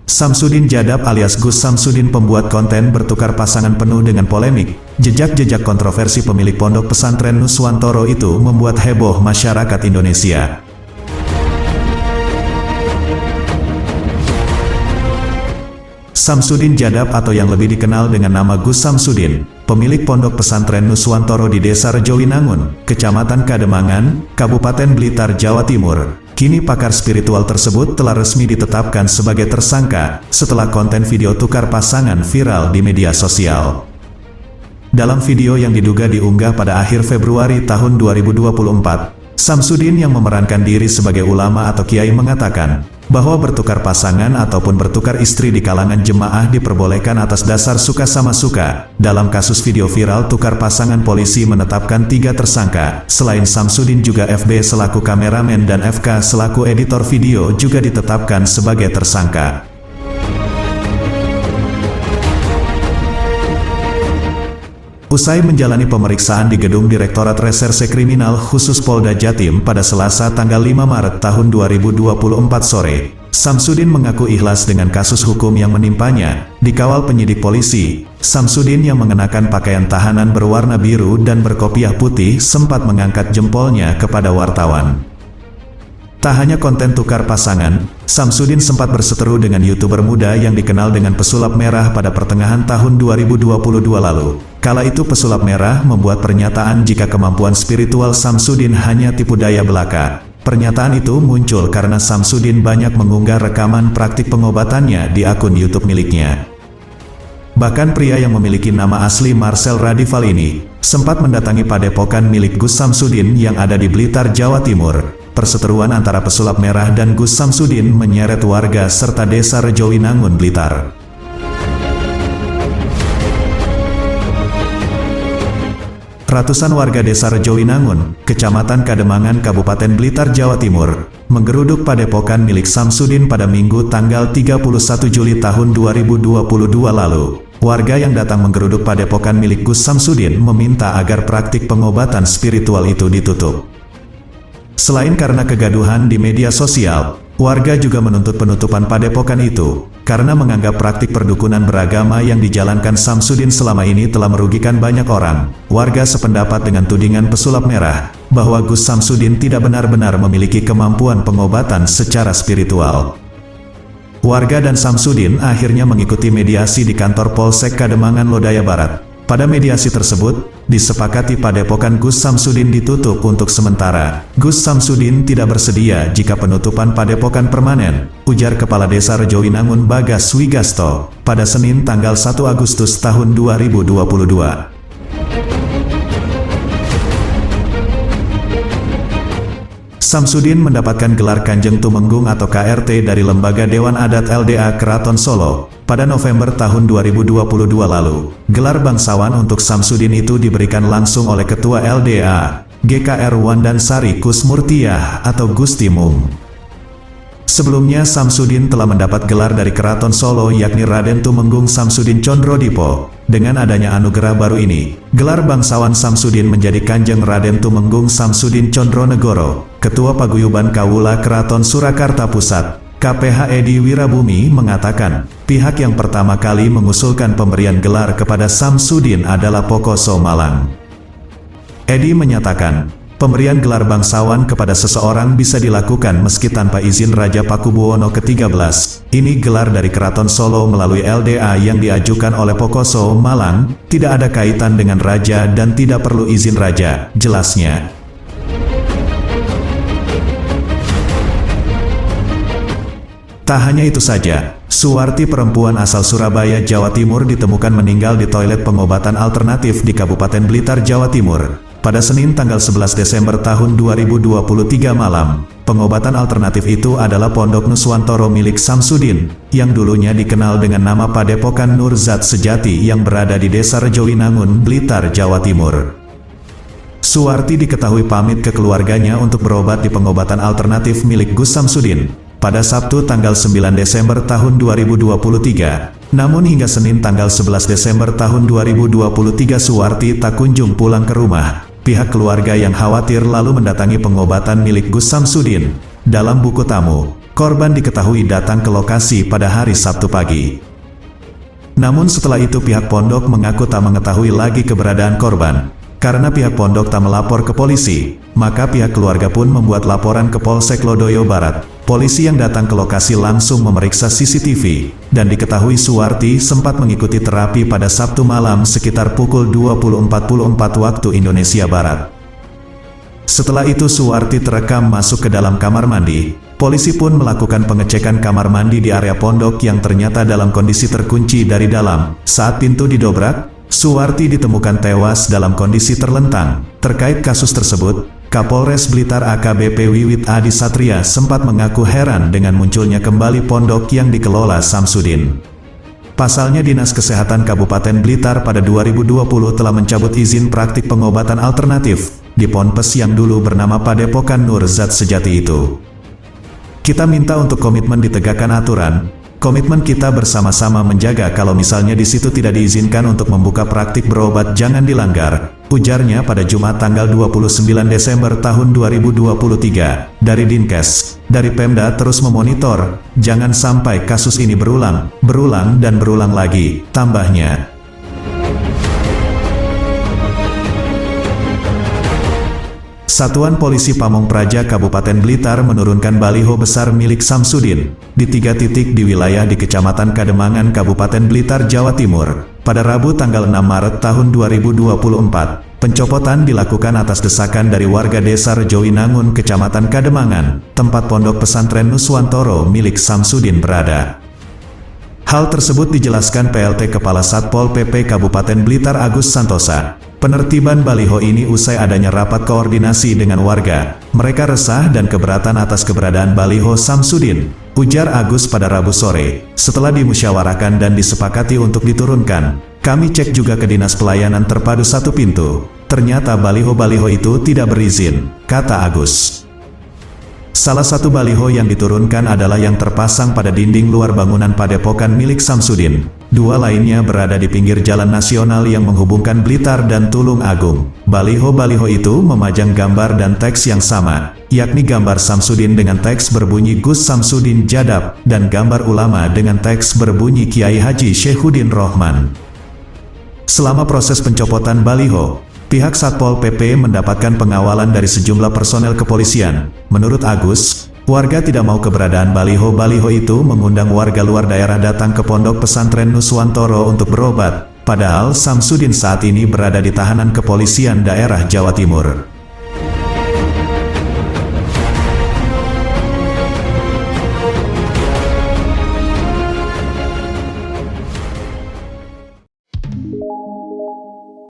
Samsudin Jadab alias Gus Samsudin, pembuat konten bertukar pasangan penuh dengan polemik. Jejak-jejak kontroversi pemilik pondok pesantren Nuswantoro itu membuat heboh masyarakat Indonesia. Samsudin Jadab atau yang lebih dikenal dengan nama Gus Samsudin, pemilik pondok pesantren Nuswantoro di Desa Rejowinangun, Kecamatan Kademangan, Kabupaten Blitar, Jawa Timur. Kini pakar spiritual tersebut telah resmi ditetapkan sebagai tersangka setelah konten video tukar pasangan viral di media sosial. Dalam video yang diduga diunggah pada akhir Februari tahun 2024, Samsudin yang memerankan diri sebagai ulama atau kiai mengatakan bahwa bertukar pasangan ataupun bertukar istri di kalangan jemaah diperbolehkan atas dasar suka sama suka. Dalam kasus video viral tukar pasangan, polisi menetapkan 3 tersangka. Selain Samsudin, juga FB selaku kameramen dan FK selaku editor video juga ditetapkan sebagai tersangka. Usai menjalani pemeriksaan di Gedung Direktorat Reserse Kriminal Khusus Polda Jatim pada Selasa tanggal 5 Maret tahun 2024 sore, Samsudin mengaku ikhlas dengan kasus hukum yang menimpanya. Dikawal penyidik polisi, Samsudin yang mengenakan pakaian tahanan berwarna biru dan berkopiah putih sempat mengangkat jempolnya kepada wartawan. Tak hanya konten tukar pasangan, Samsudin sempat berseteru dengan YouTuber muda yang dikenal dengan pesulap merah pada pertengahan tahun 2022 lalu. Kala itu pesulap merah membuat pernyataan jika kemampuan spiritual Samsudin hanya tipu daya belaka. Pernyataan itu muncul karena Samsudin banyak mengunggah rekaman praktik pengobatannya di akun YouTube miliknya. Bahkan pria yang memiliki nama asli Marcel Radival ini sempat mendatangi padepokan milik Gus Samsudin yang ada di Blitar, Jawa Timur. Perseteruan antara pesulap merah dan Gus Samsudin menyeret warga serta Desa Rejowinangun, Blitar. Ratusan warga Desa Rejowinangun, Kecamatan Kademangan, Kabupaten Blitar, Jawa Timur, menggeruduk padepokan milik Samsudin pada Minggu tanggal 31 Juli tahun 2022 lalu. Warga yang datang menggeruduk padepokan milik Gus Samsudin meminta agar praktik pengobatan spiritual itu ditutup. Selain karena kegaduhan di media sosial, warga juga menuntut penutupan padepokan itu, karena menganggap praktik perdukunan beragama yang dijalankan Samsudin selama ini telah merugikan banyak orang. Warga sependapat dengan tudingan pesulap merah, bahwa Gus Samsudin tidak benar-benar memiliki kemampuan pengobatan secara spiritual. Warga dan Samsudin akhirnya mengikuti mediasi di kantor Polsek Kademangan, Lodaya Barat. Pada mediasi tersebut, disepakati padepokan Gus Samsudin ditutup untuk sementara. Gus Samsudin tidak bersedia jika penutupan padepokan permanen, ujar Kepala Desa Rejowinangun Bagas Wigasto, pada Senin tanggal 1 Agustus tahun 2022. Samsudin mendapatkan gelar Kanjeng Tumenggung atau KRT dari Lembaga Dewan Adat LDA Keraton Solo pada November tahun 2022 lalu. Gelar bangsawan untuk Samsudin itu diberikan langsung oleh Ketua LDA, GKR Wandansari Kusmurtiah atau Gusti Mung. Sebelumnya Samsudin telah mendapat gelar dari Keraton Solo yakni Raden Tumenggung Samsudin Condrodipo. Dengan adanya anugerah baru ini, gelar bangsawan Samsudin menjadi Kanjeng Raden Tumenggung Samsudin Condronegoro. Ketua Paguyuban Kawula Keraton Surakarta Pusat, KPH Edi Wirabumi mengatakan, pihak yang pertama kali mengusulkan pemberian gelar kepada Samsudin adalah Pokoso Malang. Edi menyatakan, pemberian gelar bangsawan kepada seseorang bisa dilakukan meski tanpa izin Raja Pakubuwono ke-13. Ini gelar dari Keraton Solo melalui LDA yang diajukan oleh Pokoso Malang, tidak ada kaitan dengan Raja dan tidak perlu izin Raja, jelasnya. Tak hanya itu saja, Suwarti, perempuan asal Surabaya, Jawa Timur, ditemukan meninggal di toilet pengobatan alternatif di Kabupaten Blitar, Jawa Timur. Pada Senin tanggal 11 Desember tahun 2023 malam, pengobatan alternatif itu adalah Pondok Nuswantoro milik Samsudin, yang dulunya dikenal dengan nama Padepokan Nurzat Sejati yang berada di Desa Rejowinangun, Blitar, Jawa Timur. Suwarti diketahui pamit ke keluarganya untuk berobat di pengobatan alternatif milik Gus Samsudin pada Sabtu tanggal 9 Desember tahun 2023. Namun hingga Senin tanggal 11 Desember tahun 2023 Suwarti tak kunjung pulang ke rumah. Pihak keluarga yang khawatir lalu mendatangi pengobatan milik Gus Samsudin. Dalam buku tamu, korban diketahui datang ke lokasi pada hari Sabtu pagi. Namun setelah itu pihak pondok mengaku tak mengetahui lagi keberadaan korban. Karena pihak pondok tak melapor ke polisi, maka pihak keluarga pun membuat laporan ke Polsek Lodaya Barat. Polisi yang datang ke lokasi langsung memeriksa CCTV, dan diketahui Suwarti sempat mengikuti terapi pada Sabtu malam sekitar pukul 20.44 waktu Indonesia Barat. Setelah itu Suwarti terekam masuk ke dalam kamar mandi. Polisi pun melakukan pengecekan kamar mandi di area pondok yang ternyata dalam kondisi terkunci dari dalam. Saat pintu didobrak, Suwarti ditemukan tewas dalam kondisi terlentang. Terkait kasus tersebut, Kapolres Blitar AKBP Wiwit Adi Satria sempat mengaku heran dengan munculnya kembali pondok yang dikelola Samsudin. Pasalnya Dinas Kesehatan Kabupaten Blitar pada 2020 telah mencabut izin praktik pengobatan alternatif di ponpes yang dulu bernama Padepokan Nur Zat Sejati itu. Kita minta untuk komitmen ditegakkan aturan. Komitmen kita bersama-sama menjaga kalau misalnya di situ tidak diizinkan untuk membuka praktik berobat jangan dilanggar, ujarnya pada Jumat tanggal 29 Desember tahun 2023. Dari Dinkes, dari Pemda terus memonitor, jangan sampai kasus ini berulang dan berulang lagi, tambahnya. Satuan Polisi Pamong Praja Kabupaten Blitar menurunkan baliho besar milik Samsudin di 3 titik di wilayah di Kecamatan Kademangan Kabupaten Blitar, Jawa Timur. Pada Rabu tanggal 6 Maret tahun 2024, pencopotan dilakukan atas desakan dari warga desa Rejowinangun Kecamatan Kademangan, tempat pondok pesantren Nuswantoro milik Samsudin berada. Hal tersebut dijelaskan PLT Kepala Satpol PP Kabupaten Blitar Agus Santosa. Penertiban baliho ini usai adanya rapat koordinasi dengan warga. Mereka resah dan keberatan atas keberadaan baliho Samsudin, ujar Agus pada Rabu sore. Setelah dimusyawarahkan dan disepakati untuk diturunkan, kami cek juga ke Dinas Pelayanan Terpadu Satu Pintu. Ternyata baliho-baliho itu tidak berizin, kata Agus. Salah satu baliho yang diturunkan adalah yang terpasang pada dinding luar bangunan Padepokan milik Samsudin. 2 lainnya berada di pinggir jalan nasional yang menghubungkan Blitar dan Tulung Agung. Baliho-baliho itu memajang gambar dan teks yang sama, yakni gambar Samsudin dengan teks berbunyi Gus Samsudin Jadab, dan gambar ulama dengan teks berbunyi Kiai Haji Syekhuddin Rohman. Selama proses pencopotan baliho, pihak Satpol PP mendapatkan pengawalan dari sejumlah personel kepolisian. Menurut Agus, warga tidak mau keberadaan baliho-baliho itu mengundang warga luar daerah datang ke pondok pesantren Nuswantoro untuk berobat, padahal Samsudin saat ini berada di tahanan kepolisian daerah Jawa Timur.